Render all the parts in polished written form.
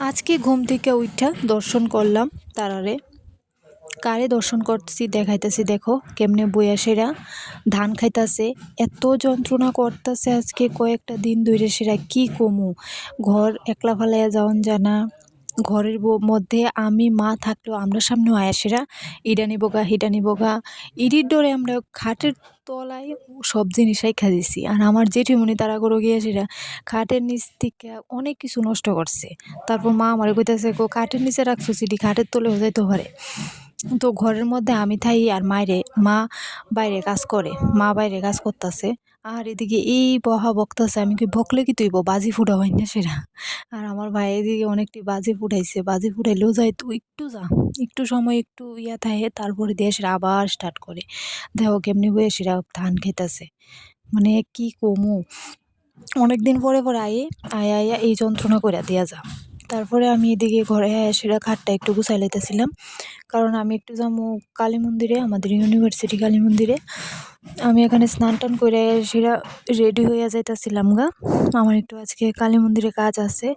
আজকে ঘুম থেকে উইঠা দর্শন করলাম তারারে। কারে দর্শন করতেছি দেখাইতেছি, দেখো কেমনে বইয়া সেরা ধান খাইতাছে। এত যন্ত্রণা করতেছে আজকে কয়েকটা দিন ধরে, সেরা কি কমু। ঘর একলা ফালাইয়া যাওন জানা, ঘরের মধ্যে আমি মা থাকলেও আমরা সামনেও আয়াসেরা ইডা নিবোগা হিডা নিবোগা, ইডির ডরে আমরা খাটের তলায় সব জিনিস রেখা দিছি। আর আমার জেঠিমণি তারা করে গিয়েছিরা খাটের নিচ থেকে অনেক কিছু নষ্ট করছে। তারপর মা আমারে কইতাছে, গো খাটের নিচে রাখছো সিডি, খাটের তলেও যাইতে পারে। তো ঘরের মধ্যে আমি থাই আর মা বাইরে কাজ করে, মা বাইরে কাজ করতেছে। আর এদিকে এই বহা বকতাছে, আমি কি বকলে কি তুই বাজি ফুটা হয় না সেরা। আর আমার ভাই এদিকে অনেকটি বাজি ফুটাইছে, বাজি ফুটাইলেও যাই তুই একটু যা, একটু সময় একটু ইয়া থাকে, তারপরে দিয়ে সেরা আবার স্টার্ট করে। দেখো কেমনি হয়ে সেরা ধান খেতেছে, মানে কি কমু। অনেকদিন পরে পরে আইয়া এই যন্ত্রণা করে দিয়া যা। তারপরে আমি এদিকে ঘরে সেরা খাটটা একটু গুছাই লাইতেছিলাম, কারণ আমি একটু যাবো কালী মন্দিরে, আমাদের ইউনিভার্সিটি কালী মন্দিরে। আমি এখানে স্নান টান করে সেরা রেডি হইয়া যাইতেছিলাম গা। আমার একটু আজকে কালী মন্দিরে কাজ আছে।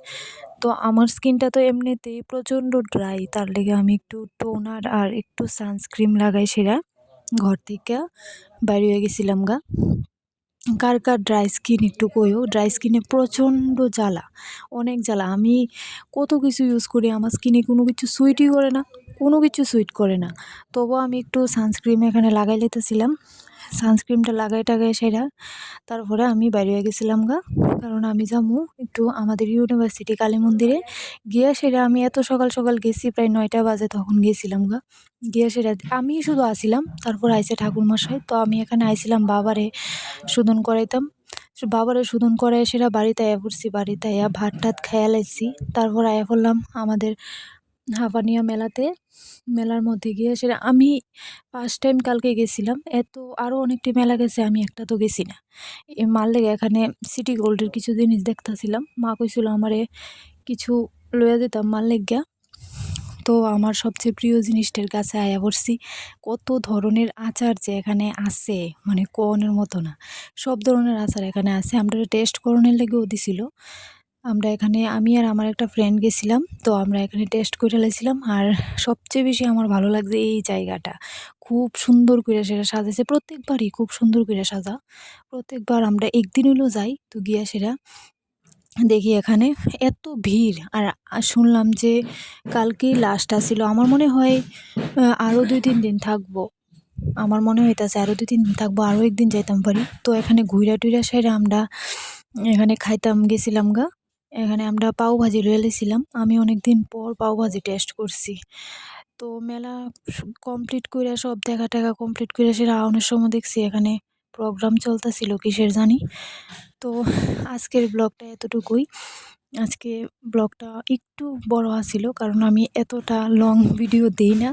তো আমার স্কিনটা তো এমনিতেই প্রচণ্ড ড্রাই, তার লেগে আমি একটু টোনার আর একটু সানস্ক্রিন লাগাই সেরা ঘর থেকে বাইরে হয়ে গেছিলাম গা। কার কার ড্রাই স্কিন একটু কইও, ড্রাই স্কিনে প্রচণ্ড জ্বালা, অনেক জ্বালা। আমি কত কিছু ইউজ করি, আমার স্কিনে কোনো কিছু সুইটই করে না, কোনো কিছু সুইট করে না। তবুও আমি একটু সানস্ক্রিন এখানে লাগাই লইতেছিলাম, সানস্ক্রিনটা লাগাই টাগাই সেরা তারপরে আমি বাইরে হয়ে গেছিলাম গা। কারণ আমি যাবো একটু আমাদের ইউনিভার্সিটি কালী মন্দিরে গিয়ে সেরা। আমি এত সকাল সকাল গেছি, প্রায় 9টা বাজে তখন গেছিলাম গা। গিয়ে সেরা আমি শুধু আসিলাম, তারপর আইসে ঠাকুরমশাই। তো আমি এখানে আইছিলাম বাবারে শোধন করাইতাম। বাবারে শোধন করাই সেরা বাড়িতে আয়া পড়ছি, বাড়িতে আয়া ভাত টাত খাইয়া লাইছি। তারপর আয়া পড়লাম আমাদের হাঁপানিয়া মেলাতে। মেলার মধ্যে গিয়ে সেটা আমি ফার্স্ট টাইম কালকে গেছিলাম। আরও অনেকটি মেলা গেছে, আমি একটা তো গেছি না। মার লেগে এখানে সিটি গোল্ডের কিছু জিনিস দেখতেছিলাম, মা কইছিল আমারে কিছু লইয়া দিতাম মার লেগিয়া। তো আমার সবচেয়ে প্রিয় জিনিসটার কাছে আয়া পড়ছি। কত ধরনের আচার যে এখানে আছে, মানে কোনের মতো না, সব ধরনের আচার এখানে আছে। আমরা টেস্ট করণের লেগেও দিছিল। আমরা এখানে আমি আর আমার একটা ফ্রেন্ড গেছিলাম, তো আমরা এখানে টেস্ট করে লাইছিলাম। আর সবচেয়ে বেশি আমার ভালো লাগছে এই জায়গাটা, খুব সুন্দর করে সেটা সাজাইছে। প্রত্যেকবারই খুব সুন্দর করে সাজা, প্রত্যেকবার আমরা একদিন হলেও যাই। তো গিয়া সেটা দেখি এখানে এত ভিড়। আর শুনলাম যে কালকেই লাস্ট আসছিল। আমার মনে হয় আরও 2-3 দিন থাকবো, আমার মনে হইতাছে আরও 2-3 দিন থাকবো, আরও একদিন যাইতাম পারি। তো এখানে ঘুইরা টুইরা সেরে আমরা এখানে খাইতাম গেছিলাম গা। এখানে আমরা পাওভাজি লইয়া লইছিলাম, আমি অনেকদিন পর পাওভাজি টেস্ট করছি। তো মেলা কমপ্লিট কইরা সব দেখা টেকা কমপ্লিট কইরা সেরা আউনের সময় দেখছি এখানে প্রোগ্রাম চলতেছিল কিসের জানি। তো আজকের ব্লগটা এতটুকুই। আজকে ব্লগটা একটু বড় আছিল, কারণ আমি এতটা লং ভিডিও দেই না।